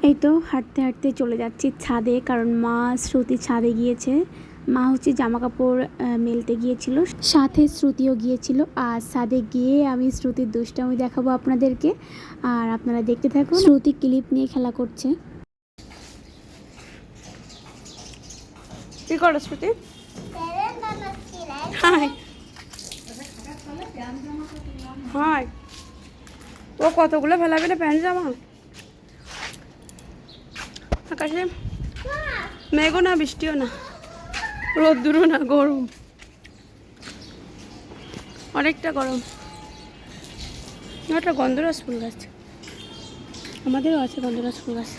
এই তো হাঁটতে হাঁটতে চলে যাচ্ছি ছাদে, কারণ মা শ্রুতি ছাদে গিয়েছে। মা হচ্ছে জামা কাপড় মেলতে গিয়েছিল, সাথে শ্রুতিও গিয়েছিল। আর ছাদে গিয়ে আমি শ্রুতির দুষ্টামি দেখাবো আপনাদেরকে, আর আপনারা দেখতে থাকুন। শ্রুতি ক্লিপ নিয়ে খেলা করছে। কি করো শ্রুতি? হাই হাই, ও কতগুলো ফেলাবে না প্যান্ট জামা। আকাশে মেঘও না, বৃষ্টিও না, রোদ্দুরও না, গরম, অনেকটা গরম। ওটা গন্ধরাজ ফুল গাছ, আমাদেরও আছে গন্ধরাজ ফুল গাছ।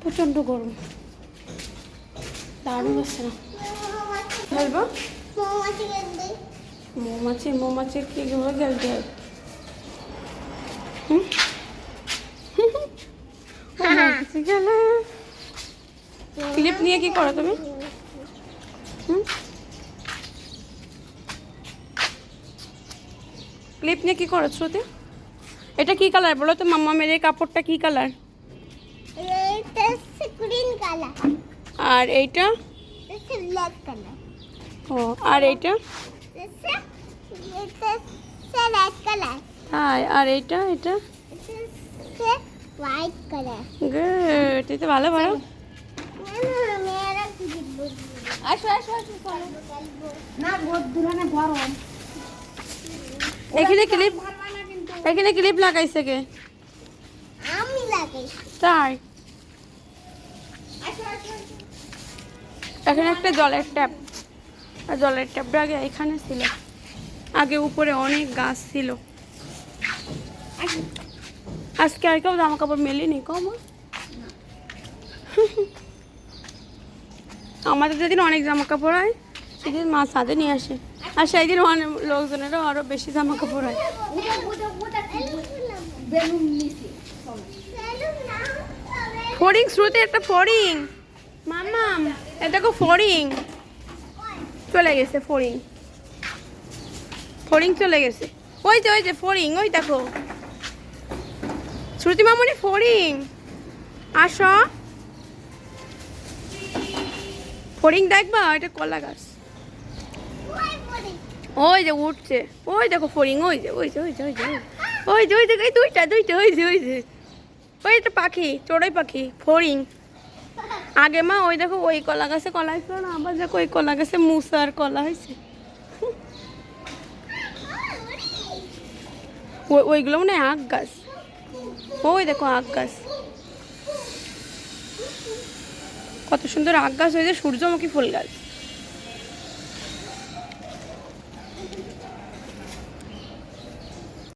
প্রচণ্ড গরম, দারুণ আসছে না। বলবো মৌমাছির কি ঘুরে গেলতে হয়। ক্লিপ নিয়ে কি করো তুমি? ক্লিপ নিয়ে কি করো শ্রুতি? এটা কি কালার বলো তো? মাম্মা মেরে কাপড়টা কি কালার? আর এইটা? ও, আর এইটা? হ্যাঁ, আর এইটা? এটা হোয়াইট কালার। গুড, তুই তো ভালো পারো। এখানে ক্লিপ লাগাইছে কে? আমি লাগাই। তাই? এখানে একটা জলের ট্যাপ, আর জলের ট্যাপটা আগে এখানে ছিল, আগে উপরে অনেক গাছ ছিল। আজকে আর কেউ জামা কাপড় মেলেনি কম। আমাদের যেদিন অনেক জামা কাপড় হয় সেদিন মা ছাদে নিয়ে আসে, আর সেই দিন অনেক লোকজনেরও আরো বেশি জামা কাপড় হয়। ফড়িং শ্রুতি, একটা ফড়িং মামা, এটা দেখো ফড়িং চলে গেছে। ফড়িং চলে গেছে। ওই যে ফড়িং, ওই দেখো শ্রুতি মামনি, ফড়িং আসো। ফড়িং দেখবা? এটা কলা গাছ, ওই যে উঠছে, ওই দেখো ফড়িং, ওই যে এই দুইটা, ওই একটা পাখি, চড়ুই পাখি, ফড়িং। আগে মা ওই দেখো ওই কলা গাছে কলা হয়েছিল না, আবার দেখো ওই কলা গাছে মুসার কলা হয়েছে। ওইগুলো মনে হয় আখ গাছ। ওই দেখো আখ গাছ, কত সুন্দর আখ গাছ হয়েছে, সূর্যমুখী ফুল গাছ।